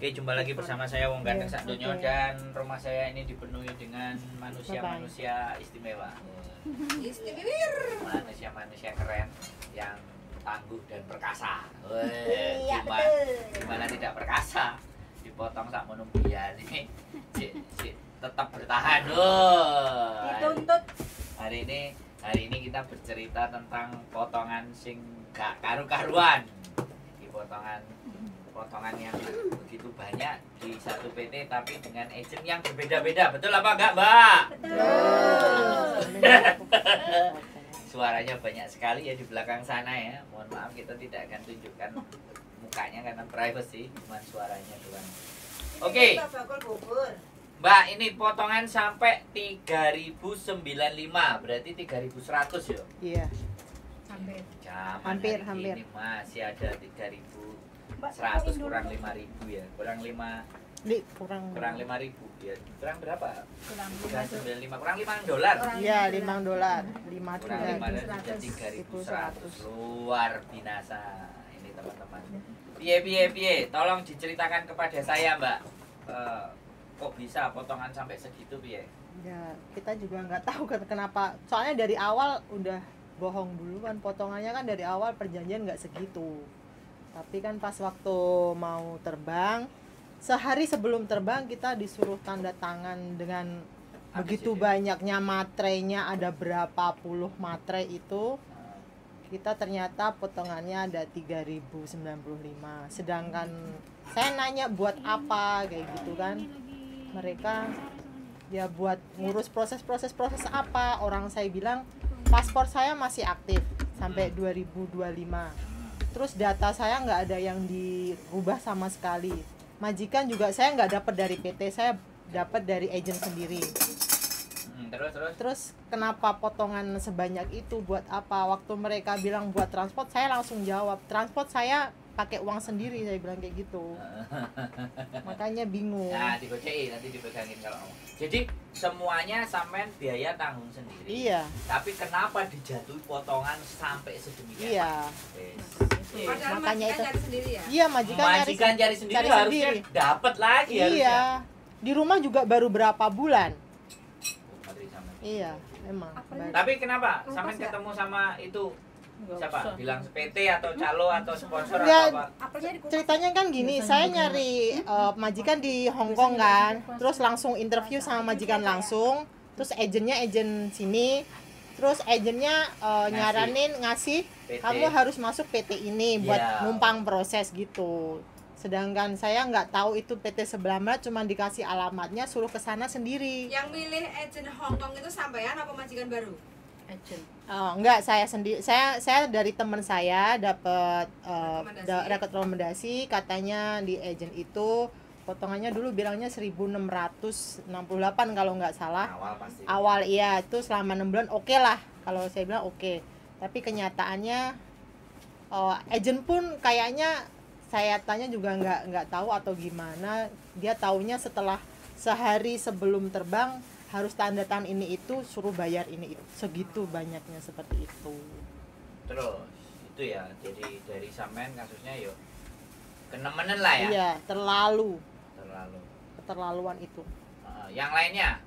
Oke, jumpa lagi bersama saya Wong Ganteng Sakdonya dan rumah saya ini dipenuhi dengan manusia-manusia istimewa. Manusia-manusia keren yang tangguh dan perkasa. Gimana tidak perkasa? Dipotong sak menumbian ini. Tetap bertahan. Dituntut. Hari ini kita bercerita tentang potongan sing gak karu-karuan. Di potongan yang begitu banyak di satu PT tapi dengan agent yang berbeda-beda. Betul apa enggak, Mbak? Betul. Suaranya banyak sekali ya di belakang sana ya. Mohon maaf kita tidak akan tunjukkan mukanya karena privacy, cuma suaranya doang. Oke. Mbak, ini potongan sampai 3095, berarti 3100 ya? Iya. Hampir. Ini masih ada 3100 kurang 5000 ya. Kurang 5 kurang 5000 ya. Kurang berapa? Kurang 395 kurang $5. Iya, $5. 5 Kurang 5 dan 3100. Luar binasa ini teman-teman. Piye. Tolong diceritakan kepada saya, Mbak. Kok bisa potongan sampai segitu piye? Ya, kita juga nggak tahu kenapa. Soalnya dari awal udah bohong duluan, potongannya kan dari awal perjanjian nggak segitu. Tapi kan pas waktu mau terbang, sehari sebelum terbang kita disuruh tanda tangan dengan begitu banyaknya matrenya, ada berapa puluh matre itu. Kita ternyata potongannya ada 3095. Sedangkan saya nanya buat apa kayak gitu kan. Mereka ya buat ngurus proses apa. Orang saya bilang paspor saya masih aktif sampai 2025. Terus data saya nggak ada yang dirubah sama sekali. Majikan juga saya nggak dapat dari PT, saya dapat dari agent sendiri. Terus kenapa potongan sebanyak itu buat apa? Waktu mereka bilang buat transport, saya langsung jawab transport saya pakai uang sendiri, saya bilang kayak gitu. Makanya bingung. Nah, digocei nanti dipegangin kalau mau. Jadi semuanya sampean biaya tanggung sendiri. Iya. Tapi kenapa dijatuhi potongan sampai sedemikian? Iya. Padahal Makanya majikan itu cari sendiri ya? iya, majikan cari sendiri harusnya dapat lagi harusnya. Iya. Di rumah juga baru berapa bulan. Iya, memang. Tapi kenapa sampean ketemu sama itu siapa? Bilang PT atau calo atau sponsor atau apa? Ceritanya kan gini, saya nyari majikan di Hong Kong kan, terus langsung interview sama majikan langsung, terus agennya agent sini, terus agennya ngasih PT. Kamu harus masuk PT ini buat Yeah. numpang proses gitu. Sedangkan saya nggak tahu itu PT sebelah mana, cuma dikasih alamatnya, suruh ke sana sendiri. Yang milih agent Hong Kong itu sampean apa majikan baru? Agent. Enggak, saya sendiri. Saya dari teman saya dapat rekomendasi, katanya di agent itu potongannya dulu bilangnya 1668 kalau nggak salah. Awal pasti. Awal iya, itu selama 6 bulan oke lah. Kalau saya bilang oke. Tapi kenyataannya agent pun kayaknya saya tanya juga nggak tahu atau gimana. Dia taunya setelah sehari sebelum terbang harus tanda tangan ini itu, suruh bayar ini itu, segitu banyaknya seperti itu. Terus itu ya, jadi dari sampean kasusnya yuk kenemenan lah ya. Iya, keterlaluan itu. Yang lainnya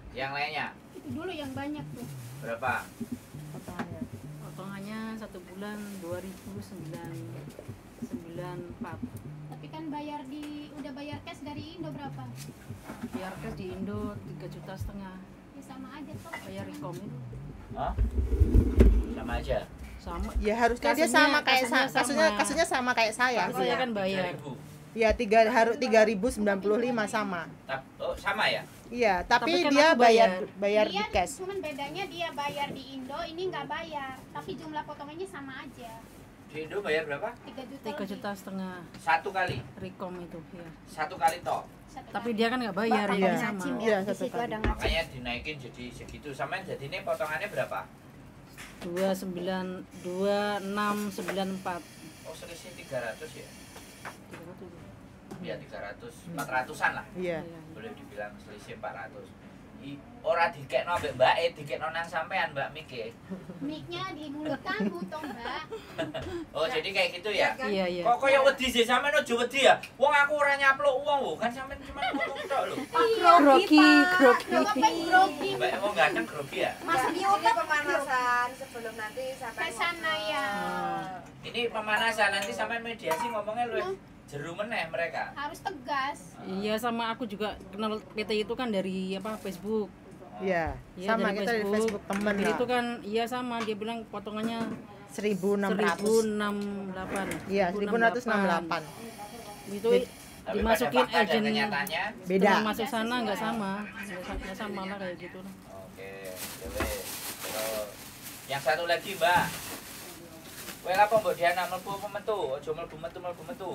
Itu dulu yang banyak tuh. berapa? Potongannya. Potongannya 1 bulan 2.994. Tapi kan udah bayar cash dari Indo berapa? Biar cash di Indo 3,5 juta. Ya sama aja tuh. Bayar rekom itu Hah? Sama aja. sama. Ya harusnya dia sama kayak kasusnya sama kayak saya. Saya kan bayar. 3.000. Ya 3.095 sama. Oh, sama ya? Iya, tapi Tapi kan dia aku bayar di Dia cash. cuman bedanya dia bayar di Indo, ini nggak bayar. Tapi jumlah potongannya sama aja. Di Indo bayar berapa? 3 juta. 3,5 juta Satu kali. rekom itu ya. Satu kali toh. Tapi dia kan nggak bayar Iya. ya sama. Iya, Di situ ada ngacim. Makanya dinaikin jadi segitu. Sampean jadi ini potongannya berapa? 2694. Oh, selisih 300 ya? 300. Ya 300, 400-an lah. Iya. Boleh dibilang selisih 400. ora dikekno ambek mbake, dikekno nang sampean Mbak Miki. Mic-nya di mulut kamu toh, Mbak. Oh, jadi kayak gitu ya. Iya, iya. Kok koyo wedi sih sampean ojo wedi ya. Wong aku ora nyapluk wong lho, kan sampean cuma ngomong tok lho. Grogi, grogi. Bapak grogi. Mbak emang ganteng grogi ya. Mas ini pemanasan sebelum nanti sampai Ke sana ya. Ini pemanasan nanti sampean mediasi ngomongnya lu jeru meneh mereka. Harus tegas. Iya, sama aku juga kenal PT itu kan dari apa Facebook. Iya, Iya, sama dari kita di Facebook temen Jadi lah. itu kan iya sama, dia bilang potongannya 1.600. 1068. Iya, 1.668. Itu Jadi- Tapi dimasukin pada fakta dan agent kenyataannya Beda. setelah masuk sana nggak sama. Nggak sama lah kayak gitu. oke, ya wes. Terus yang satu lagi, Mbak. Kowe apa mbok Diana mlebu apa metu? Aja mlebu metu.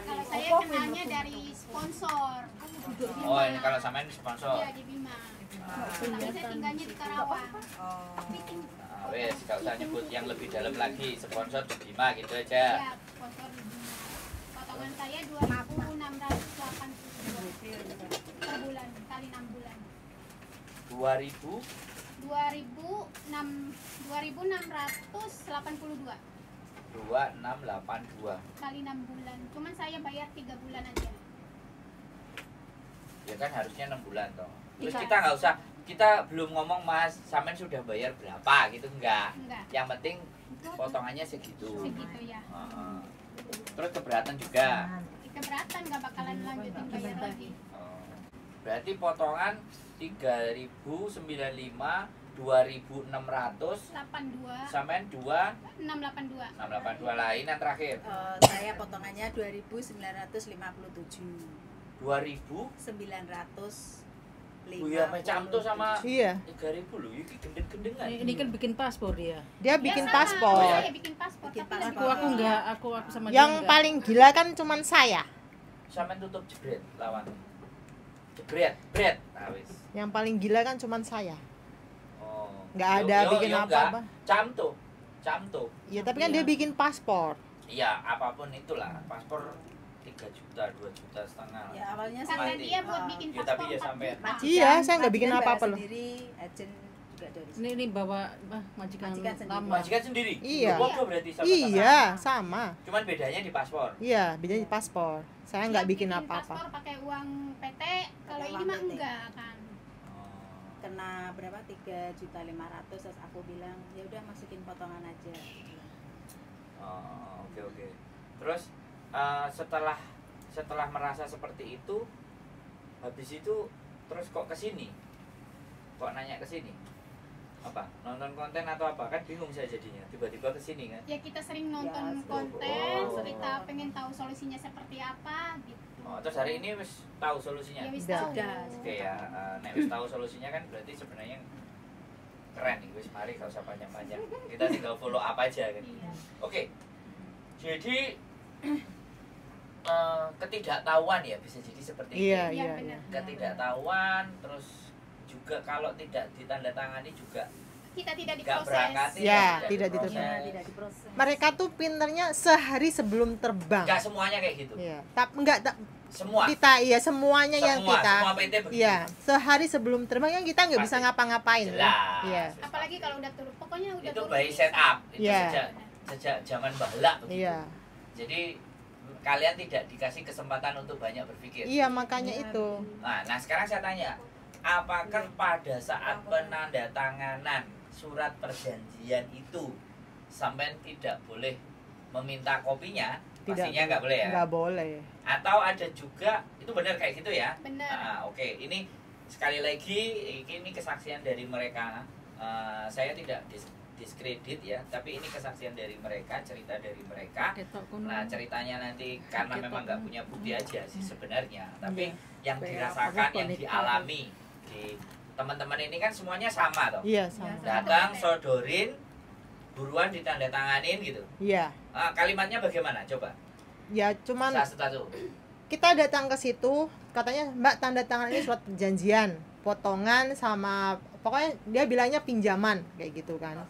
Kalau saya kenalnya dari sponsor. Oh, ini kalau sampean sponsor. Iya, di Bima. Tapi saya tinggalnya di Karawang. Nah, wes, gak usah nyebut yang lebih dalam lagi, sponsor di Bima gitu aja. Iya, sponsor di Bima. Potongan saya 2.682 per bulan, kali 6 bulan. 2000 2.682 2682. kali 6 bulan. Cuman saya bayar 3 bulan aja. Ya kan harusnya 6 bulan toh. Terus Iya. kita nggak usah, kita belum ngomong Mas, sampean sudah bayar berapa gitu enggak. Enggak. Yang penting potongannya segitu. Segitu ya. Heeh. Terus keberatan juga. Keberatan gak bakalan lanjutin bayar lagi. Oh. Berarti potongan 3.095 2.600 82 sampean 682. 682 lain yang terakhir Saya potongannya 2.957. 2.000 900. ya macam tuh sama Iya, 3.000 loh, ini gendeng-gendengan. Ini kan bikin paspor dia. dia bikin Ya, sama. paspor. Saya bikin paspor. Bikin tapi paspor. lebih Aku sama dia Yang enggak. paling gila kan cuman saya. Sampean tutup jebret lawan. Jebret. Nah, wis. Yang paling gila kan cuman saya. Oh. Nggak ada bikin apa-apa. Cam tuh. Ya tapi kan dia bikin paspor. Iya, apapun itulah. Paspor 3 juta, 2 juta setengah. Ya awalnya karena Mati. dia buat bikin Ya, paspor tapi ya 4 sampai- juta. Iya, saya nggak bikin majikan apa-apa bayar loh. Sendiri, agent juga dari sini. Ini bawa majikan Majikan sendiri. lama. Majikan sendiri. Iya. Bodoh berarti sama. Iya, sama. Cuman bedanya di paspor. Iya, bedanya di paspor. Saya nggak Dia bikin apa-apa. paspor pakai uang PT, kalau Pakai ini uang mah PT. enggak kan. Kena berapa? 3.500.000. Terus aku bilang ya udah masukin potongan aja. Oh, oke. Terus setelah merasa seperti itu, habis itu terus kok kesini? Kok nanya kesini? Apa? Nonton konten atau apa? Kan bingung saya jadinya. Tiba-tiba kesini kan? Ya kita sering nonton Ya, konten, oh. kita pengen tahu solusinya seperti apa gitu. Oh, terus hari ini wis tahu solusinya. Ya wis Udah. tahu. Udah. Oke ya, nek wis tahu solusinya kan berarti sebenarnya keren nih, wis mari gak usah panjang-panjang. Kita tinggal follow up aja kan. Iya. Oke. Jadi ketidaktahuan ya bisa jadi seperti itu. Iya, Iya, iya, benar. iya. Ketidaktahuan terus juga kalau tidak ditandatangani juga Kita tidak nggak diproses. berangkat Ya, tidak diproses. Ya, tidak diproses. Mereka tuh pinternya sehari sebelum terbang. Nggak semuanya kayak gitu. Iya, enggak Semua. kita iya semuanya yang kita. Semua PT begitu. Iya, sehari sebelum terbang yang kita nggak bisa Pasti. ngapa-ngapain. Jelas. Iya. Apalagi kalau udah turun, pokoknya udah Itu turun. by set up. Itu Iya. sejak zaman bahla begitu. Iya. Jadi kalian tidak dikasih kesempatan untuk banyak berpikir. Iya, makanya itu. Nah sekarang saya tanya, apakah pada saat penandatanganan surat perjanjian itu sampai tidak boleh meminta kopinya? Pastinya nggak boleh ya? Nggak boleh. Atau ada juga, itu benar kayak gitu ya? Benar. Nah, oke, ini sekali lagi ini kesaksian dari mereka. Saya tidak diskredit ya, tapi ini kesaksian dari mereka, cerita dari mereka. Nah ceritanya nanti karena memang nggak punya bukti aja sih sebenarnya, tapi yang dirasakan, yang dialami di teman-teman ini kan semuanya sama toh. Iya, sama. Datang, sodorin, buruan ditandatanganin gitu. Iya. Kalimatnya bagaimana? Coba. Ya, cuman Satu-satu. kita datang ke situ, katanya Mbak tanda tangan ini surat perjanjian, potongan sama pokoknya dia bilangnya pinjaman kayak gitu kan.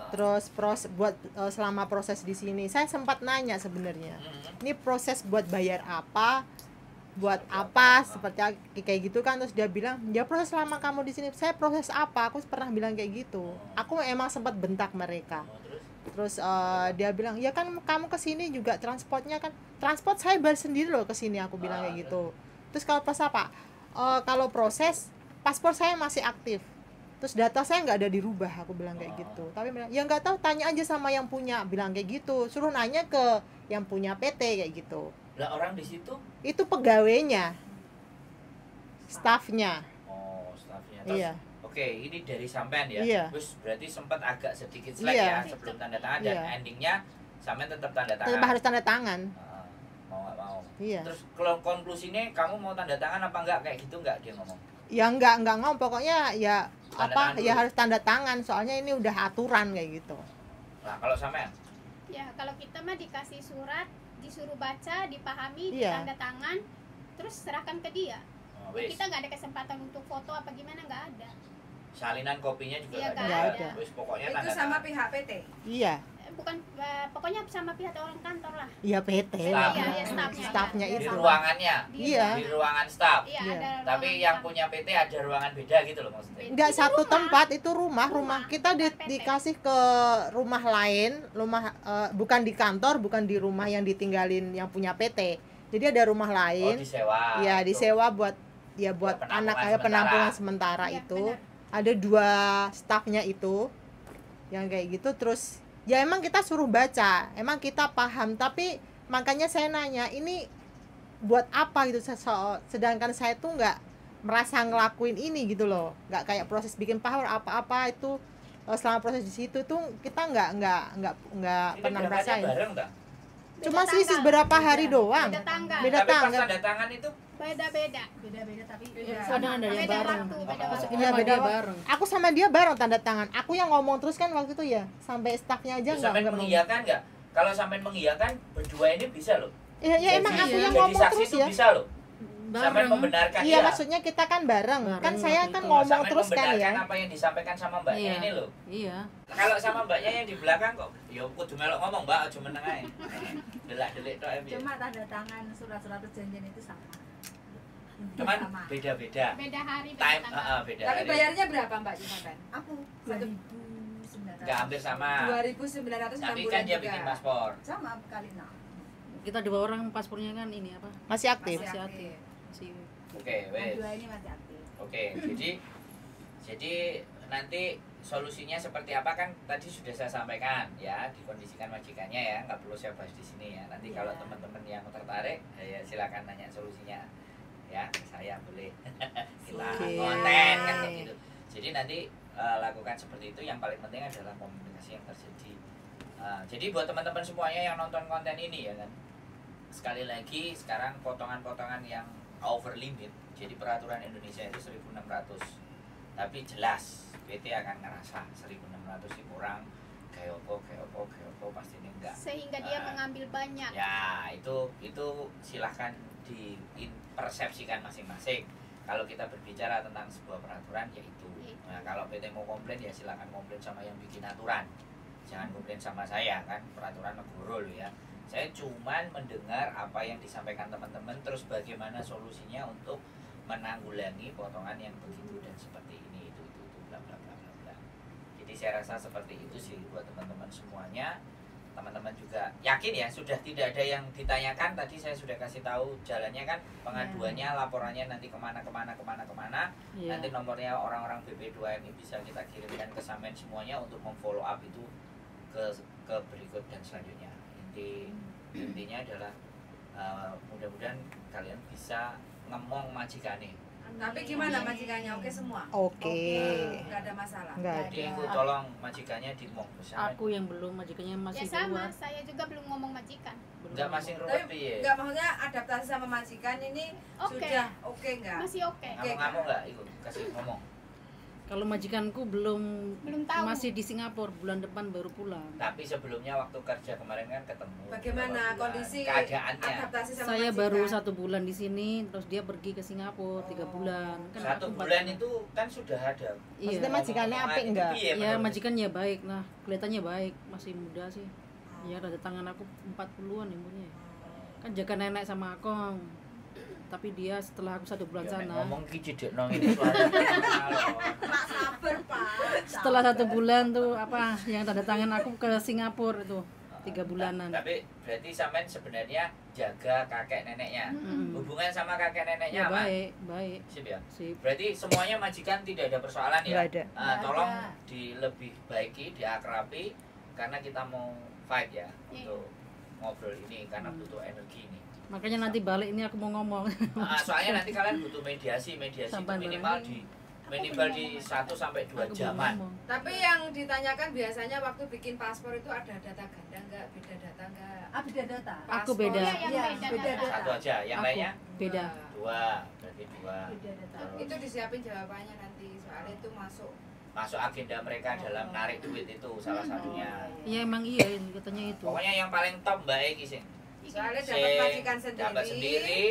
Terus selama proses di sini saya sempat nanya sebenarnya. Ini proses buat bayar apa? buat apa seperti kayak gitu kan. Terus dia bilang ya proses selama kamu di sini. Saya proses apa, aku pernah bilang kayak gitu. Aku emang sempat bentak mereka. Terus dia bilang ya kan kamu kesini juga transportnya kan, transport saya bayar sendiri loh kesini, aku bilang kayak gitu. Terus kalau pas apa, kalau proses paspor saya masih aktif, terus data saya nggak ada dirubah, aku bilang kayak gitu. Tapi bilang ya nggak tahu, tanya aja sama yang punya, bilang kayak gitu. Suruh nanya ke yang punya PT kayak gitu. Lah orang di situ Itu pegawainya, stafnya. oh stafnya. Terus, Iya. oke, ini dari sampean ya. Iya. Terus berarti sempat agak sedikit slack Iya. ya sebelum tanda tangan dan Iya. endingnya sampean tetap tanda tangan. Tetap harus tanda tangan. Mau nggak mau. Iya. Terus kalau konklusinya kamu mau tanda tangan apa enggak kayak gitu enggak dia ngomong? Ya nggak ngomong, pokoknya ya Tanda apa tangan ya dulu. harus tanda tangan, soalnya ini udah aturan kayak gitu. Nah kalau sampean Ya kalau kita mah dikasih surat, disuruh baca, dipahami, Iya. ditanda tangan, terus serahkan ke dia. wis. Kita nggak ada kesempatan untuk foto apa gimana, nggak ada. Salinan kopinya juga Iya, nggak nggak ada. ada. Wis pokoknya Itu tanda sama tangan. pihak PT. Iya, Bukan pokoknya sama pihak orang kantor lah. iya PT. Staff. Iya, ya stafnya. Staffnya ya. Di itu. ruangannya, Iya. di ruangan staff. Iya, Iya. ada Tapi ruangan yang staff. punya PT ada ruangan beda gitu loh maksudnya. Enggak Itu satu rumah. tempat, itu rumah kita bukan PT. dikasih ke rumah lain, bukan di kantor, bukan di rumah yang ditinggalin yang punya PT. Jadi ada rumah Oh lain. disewa. Ya Itu. disewa buat buat Penampungan anak sementara. penampungan sementara Iya, itu. benar. Ada 2 stafnya itu yang kayak gitu. Terus ya emang kita suruh baca, emang kita paham, tapi makanya saya nanya ini buat apa gitu. Sedangkan saya tuh nggak merasa ngelakuin ini gitu loh, nggak kayak proses bikin power apa-apa itu. Selama proses di situ tuh kita nggak Ini pernah berangkatnya merasain. bareng tak? Cuma Beda selisih tanggal. berapa hari doang. Beda tanggal. Beda Tapi pas tanggal. tanda tangan itu Beda-beda. Beda-beda tapi Kadang ada yang Beda bareng. waktu, beda Oh. waktu. Iya, Sama beda dia waktu. bareng. Aku sama dia bareng tanda tangan. Aku yang ngomong terus kan waktu itu ya, sampai stafnya aja terus nggak sampean ngomong. mengiyakan nggak? Kalau sampean mengiyakan berdua ini bisa loh. Ya emang aku yang jadi ngomong saksi terus itu ya. bisa loh. Sampean Bareng. membenarkan Iya, dia. maksudnya kita kan bareng. Bareng Kan saya waktu kan itu. ngomong Sampean terus kan membenarkan ya. apa yang disampaikan sama mbaknya Iya. ini loh. Iya. Kalau sama mbaknya yang di belakang kok, ya kudu melok ngomong mbak, aja meneng ae. Delak-delik tok ya. cuma tanda tangan surat-surat perjanjian itu sama. Cuman Sama. beda-beda. Beda hari, beda Time tanggal. beda Tapi hari. bayarnya berapa Mbak Jonathan? Aku Satu 2.900. Enggak hampir sama. 2.900 Tapi 6 kan bulan dia juga. bikin paspor. Sama kali 6. Kita 2 orang paspornya kan ini apa? Masih aktif. Masih aktif. Masih Oke, wes. Dua ini masih aktif. Oke, jadi nanti solusinya seperti apa kan tadi sudah saya sampaikan ya, dikondisikan majikannya ya, nggak perlu saya bahas di sini ya. Nanti kalau Iya. teman-teman yang tertarik ya silakan nanya solusinya ya, saya boleh kita Oke. konten kan kayak gitu. Jadi nanti lakukan seperti itu. Yang paling penting adalah komunikasi yang terjadi. Jadi buat teman-teman semuanya yang nonton konten ini ya kan, sekali lagi sekarang potongan-potongan yang over limit. Jadi peraturan Indonesia itu 1.600. Tapi jelas PT akan ngerasa 1.600 sih kurang. Kayak apa pasti ini enggak. Sehingga dia mengambil banyak. Ya, itu silahkan dipersepsikan masing-masing. Kalau kita berbicara tentang sebuah peraturan yaitu. Nah, kalau PT mau komplain ya silahkan komplain sama yang bikin aturan. Jangan komplain sama saya kan, peraturan negara loh ya. Saya cuman mendengar apa yang disampaikan teman-teman, terus bagaimana solusinya untuk menanggulangi potongan yang begitu dan seperti ini itu bla bla bla bla bla. Jadi saya rasa seperti itu sih buat teman-teman semuanya. Teman-teman juga yakin ya sudah tidak ada yang ditanyakan, tadi saya sudah kasih tahu jalannya kan, pengaduannya, laporannya nanti kemana. Iya. Nanti nomornya orang-orang BP2MI bisa kita kirimkan ke Samen semuanya untuk memfollow up itu ke berikut dan selanjutnya. Intinya adalah mudah-mudahan kalian bisa ngemong majikane. Tapi gimana majikannya? Oke semua? Oke. Nggak ada masalah. Nggak Jadi ada. ibu tolong majikannya dimong bersama. Aku yang belum, majikannya Ya masih sama, keluar. saya juga belum ngomong majikan. Belum. Enggak masih Tapi ruwet piye. nggak maksudnya adaptasi sama majikan ini Oke. sudah oke nggak? Masih oke. Ngamuk-ngamuk enggak itu kasih ngomong. Kalau majikanku belum tahu. masih di Singapura, bulan depan baru pulang. Tapi sebelumnya waktu kerja kemarin kan ketemu. Bagaimana beberapa bulan. kondisi keadaannya? adaptasi sama Saya majikan? baru 1 bulan di sini, terus dia pergi ke Singapura 3 bulan. Kan 1 aku 4 bulan itu kan sudah ada. Iya. Maksudnya majikannya apik Itu enggak? piye Ya menurut? majikannya baik, nah kelihatannya baik, masih muda sih. Ya ada tangan aku 40-an umurnya. Kan jaga nenek sama akong. tapi dia setelah aku 1 bulan Ya, nek sana, ngomong ki cedekno ngene suaranya. Pak sabar, Pak. setelah 1 bulan tuh apa yang tanda tangan aku ke Singapura itu 3 bulanan. Tapi berarti sampean sebenarnya jaga kakek neneknya. Hubungan sama kakek neneknya Ya apa? baik. Sip ya. Sip. Berarti semuanya majikan tidak ada persoalan ya? Nggak ada. Tolong dilebih baiki, diakrabi karena kita mau fight ya untuk ngobrol ini karena butuh energi ini. Makanya nanti balik ini aku mau ngomong. Soalnya nanti kalian butuh mediasi itu Sampai minimal di 1 sampai 2 Aku mau jaman. ngomong. Tapi yang ditanyakan biasanya waktu bikin paspor itu ada data ganda enggak, beda data enggak? Beda data. Aku Paspor. beda. Iya, yang Iya, beda beda data. Satu aja, yang Aku lainnya beda. 2, berarti 2. Beda data. Itu disiapin jawabannya nanti, soalnya itu masuk. Masuk agenda mereka dalam narik duit itu salah satunya. Iya emang iya katanya itu. Pokoknya yang paling top Mbak Egi sih. Soalnya Sing dapat majikan dapat sendiri,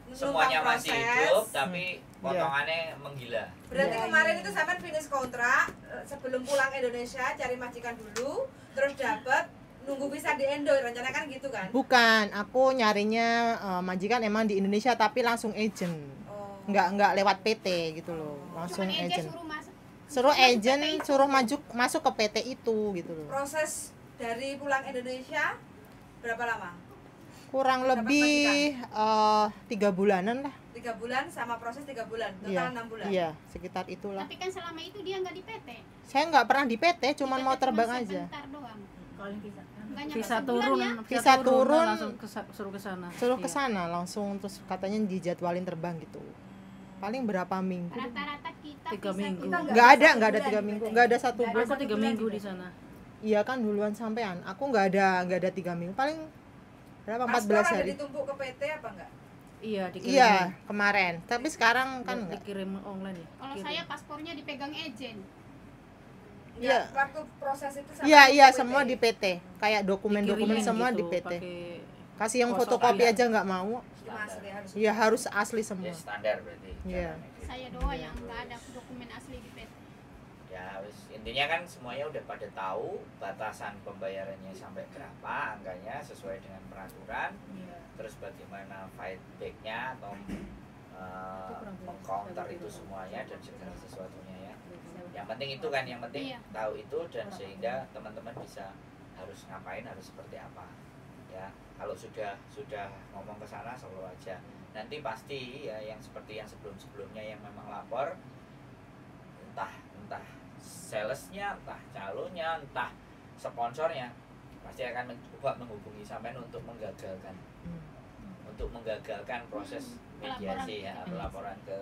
numpang semuanya masih proses. hidup tapi potongannya menggila. Berarti Iya, kemarin iya. itu sampean finish kontrak sebelum pulang Indonesia cari majikan dulu, terus dapat nunggu bisa di Indo, rencana kan gitu kan? Bukan, aku nyarinya majikan emang di Indonesia tapi langsung agent. Oh. Nggak lewat PT gitu loh, langsung Cuman aja agent. suruh Suruh agent, suruh masuk ke PT itu gitu loh. Proses dari pulang Indonesia berapa lama? Kurang Dapat lebih 3 bulanan lah. 3 bulan sama proses 3 bulan, total Iya, 6 bulan. iya, sekitar itulah. Tapi kan selama itu dia nggak di PT. Saya nggak pernah di PT, cuman Di mau PT terbang cuma aja. sebentar doang. Kalau yang bisa kan. Nggak nyampe Visa sebulan turun, ya. Visa turun, langsung suruh ke sana. Suruh ke Iya. sana langsung, terus katanya dijadwalin terbang gitu. Paling berapa minggu? Rata-rata kita 3 visa minggu. turun. Nggak ada 1 3 bulan minggu, di PT. nggak ada 1 Nggak ada bulan. Aku 3 bulan minggu di di sana. Iya kan duluan sampean. Aku nggak ada 3 minggu. Paling berapa? Paspor 14 ada hari. ditumpuk ke PT apa enggak? Iya, dikirim. Iya, kemarin. Tapi sekarang kan enggak. dikirim online ya. Kalau Kirim. saya paspornya dipegang agen. Iya. Enggak, waktu proses itu sama Iya, iya PT. semua di PT. Kayak dokumen-dokumen Dikirimin semua gitu, di PT. pakai- Kasih yang Foto fotokopi kalian. aja nggak mau. Cuma asli harus. Iya harus asli semua. Ya standar berarti. Iya. Saya doang yang nggak ada dokumen asli di PT. Ya wis, intinya kan semuanya udah pada tahu batasan pembayarannya sampai berapa angkanya sesuai dengan peraturan. Terus bagaimana fight back-nya atau meng-counter itu semuanya dan segala sesuatunya ya. Yang penting itu kan, yang penting Iya. tahu itu dan sehingga teman-teman bisa harus ngapain, harus seperti apa. Ya, kalau sudah ngomong ke sana selalu aja. Nanti pasti ya yang seperti yang sebelum-sebelumnya yang memang lapor entah salesnya, entah calonnya, entah sponsornya pasti akan mencoba menghubungi sampean untuk menggagalkan proses mediasi ya, pelaporan ke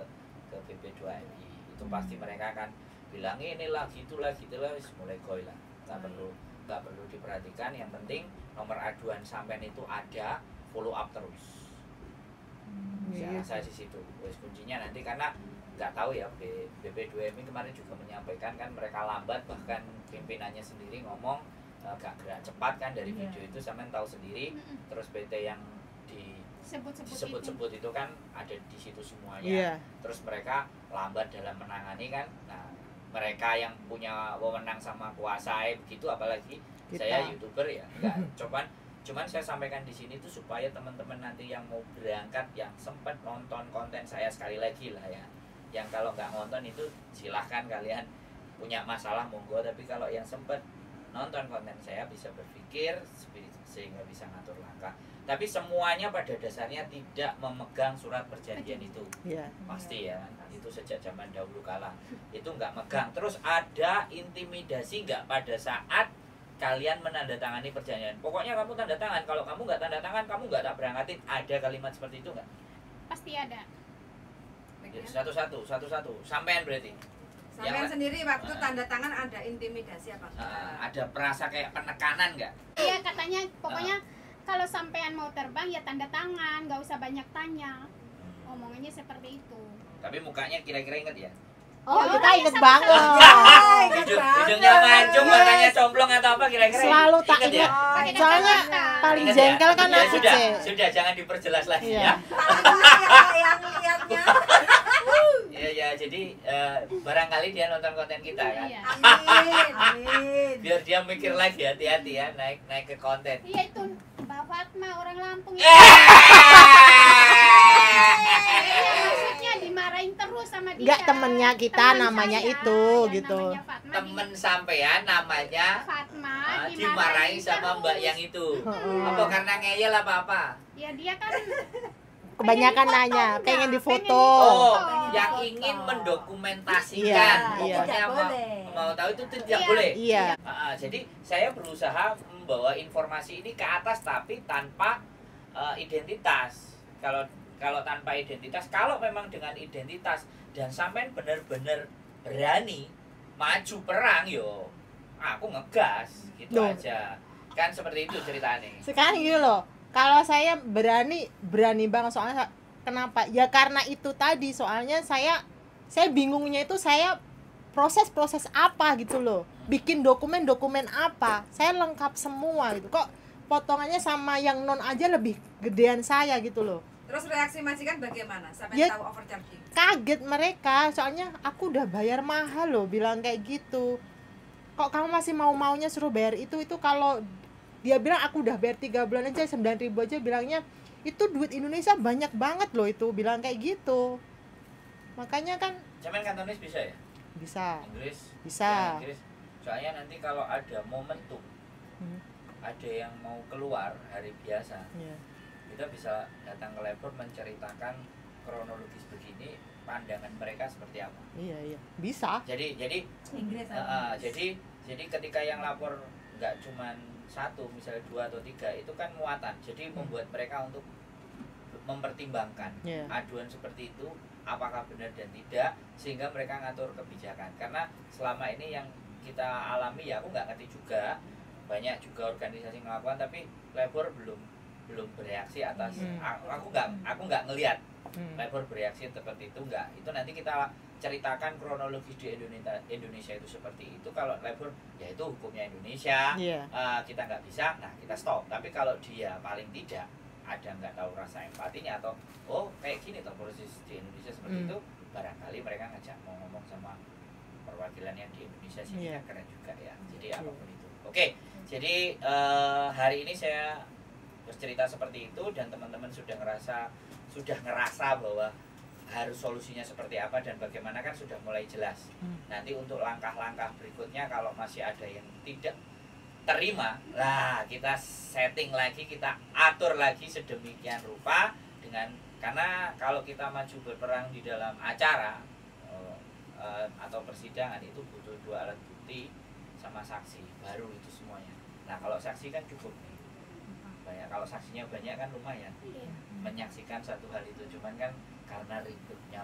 BP2MI. Itu pasti mereka akan bilang inilah gitulah wis mulai goy lah. Nggak perlu diperhatikan, yang penting nomor aduan sampean itu ada, follow up terus. Saya rasa di situ wis kuncinya nanti, karena nggak tahu ya BP2MI kemarin juga menyampaikan kan mereka lambat, bahkan pimpinannya sendiri ngomong gak gerak cepat kan dari video itu sampean tahu sendiri. Terus PT yang disebut-sebut itu kan ada di situ semuanya. Iya. Terus mereka lambat dalam menangani kan. Nah, mereka yang punya wewenang sama kuasa begitu, apalagi Kita. saya YouTuber ya. Enggak, cuman saya sampaikan di sini tuh supaya teman-teman nanti yang mau berangkat yang sempat nonton konten saya, sekali lagi lah ya. Yang kalau nggak nonton itu silahkan kalian punya masalah monggo, tapi kalau yang sempat nonton konten saya bisa berpikir sehingga bisa ngatur langkah. Tapi semuanya pada dasarnya tidak memegang surat perjanjian itu. Iya. Pasti ya, itu sejak zaman dahulu kala itu nggak megang. Terus ada intimidasi nggak pada saat kalian menandatangani perjanjian? Pokoknya kamu tanda tangan, kalau kamu nggak tanda tangan kamu nggak tak berangkatin. Ada kalimat seperti itu nggak? Pasti ada. Jadi satu-satu sampean berarti. Sampean sendiri waktu tanda tangan ada intimidasi apa enggak? Ada perasa kayak penekanan nggak? Iya, katanya pokoknya kalau sampean mau terbang ya tanda tangan, nggak usah banyak tanya. Omongannya seperti itu. Tapi mukanya kira-kira inget ya? Oh, Ya, kita orangnya inget sama- banget. Hidungnya mancung, matanya comblong atau apa kira-kira? Selalu tak Inget ya? inget. Pakai Soalnya kacamata. paling Inget jengkel kan ya, aku, sudah, Cek. sudah jangan diperjelas lagi Iya. ya. yang lihatnya. Ya, jadi barangkali dia nonton konten kita kan. Iya. Amin. Biar dia mikir lagi, hati-hati ya naik ke konten. Iya itu Mbak Fatma orang Lampung. Eh! terus sama dia. Enggak, temennya kita Temen namanya saya, itu, ya, gitu. namanya Fatma. Temen sampean namanya Fatma dimarahin sama terus. mbak yang itu. Heeh. Apa karena ngeyel apa? Ya dia kan Kebanyakan pengen nanya, difoto pengen udah, difoto. Oh, pengen yang difoto. ingin mendokumentasikan. Iya, Pokoknya tidak mau, boleh. mau tahu itu tidak Iya. boleh. Iya. Jadi saya berusaha membawa informasi ini ke atas tapi tanpa identitas. Kalau tanpa identitas, kalau memang dengan identitas dan sampean benar-benar berani maju perang, yo aku ngegas gitu Loh. aja. Kan seperti itu ceritanya. Sekarang gini loh, kalau saya berani banget, soalnya kenapa? Ya karena itu tadi, soalnya saya bingungnya itu saya proses apa gitu loh. Bikin dokumen apa? Saya lengkap semua gitu. Kok potongannya sama yang non aja lebih gedean saya gitu loh. Terus reaksi majikan bagaimana? Sampai Ya, tahu overcharging. kaget mereka, soalnya aku udah bayar mahal loh, bilang kayak gitu. Kok kamu masih maunya suruh bayar itu kalau dia bilang aku udah bayar 3 bulan aja 9.000 aja, bilangnya itu duit Indonesia banyak banget loh, itu bilang kayak gitu. Makanya kan Cuman kantonis bisa ya? bisa. Inggris? Bisa. Ya, Inggris. Soalnya nanti kalau ada momentum, Hmm, ada yang mau keluar hari biasa, iya. kita bisa datang ke labor menceritakan kronologis begini, pandangan mereka seperti apa. Iya, bisa. Jadi Inggris jadi ketika yang lapor nggak cuman satu, misalnya 2 atau 3, itu kan muatan. Jadi membuat mereka untuk mempertimbangkan Iya. aduan seperti itu apakah benar dan tidak, sehingga mereka ngatur kebijakan. Karena selama ini yang kita alami, ya aku nggak ngerti juga, banyak juga organisasi melakukan tapi labor belum bereaksi atas. Aku nggak ngelihat labor bereaksi seperti itu, enggak. Itu nanti kita ceritakan kronologis di Indonesia itu seperti itu. Kalau labor, ya itu hukumnya Indonesia. Iya. Kita nggak bisa, nah kita stop. Tapi kalau dia paling tidak ada nggak tahu rasa empatinya, atau oh kayak gini toh proses di Indonesia seperti itu, barangkali mereka ngajak mau ngomong sama perwakilan yang di Indonesia sini. Iya. Keren juga ya. Jadi apapun itu. Oke, jadi hari ini saya bercerita seperti itu dan teman-teman sudah ngerasa bahwa harus solusinya seperti apa dan bagaimana, kan sudah mulai jelas. Nanti untuk langkah-langkah berikutnya kalau masih ada yang tidak terima, lah kita setting lagi, kita atur lagi sedemikian rupa karena kalau kita maju berperang di dalam acara atau persidangan itu butuh 2 alat bukti sama saksi, baru itu semuanya. Nah kalau saksi kan cukup nih. Banyak, kalau saksinya banyak kan lumayan menyaksikan satu hal itu, cuman kan karena ribetnya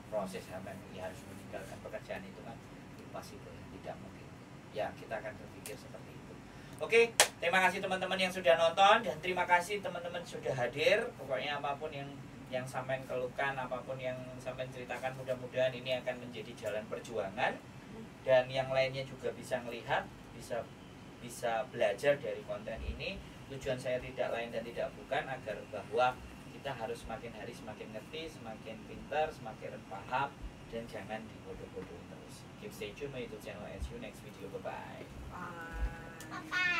proses sampai ya harus meninggalkan pekerjaan itu kan impossible, tidak mungkin. Ya kita akan berpikir seperti itu. Oke, terima kasih teman-teman yang sudah nonton dan terima kasih teman-teman sudah hadir. Pokoknya apapun yang sampean keluhkan, apapun yang sampean ceritakan, mudah-mudahan ini akan menjadi jalan perjuangan dan yang lainnya juga bisa melihat, bisa belajar dari konten ini. Tujuan saya tidak lain dan tidak bukan agar bahwa kita harus semakin hari semakin ngerti, semakin pintar, semakin paham, dan jangan dibodoh-bodohin terus. Keep stay tune my YouTube channel. See you next video. Bye bye. Bye.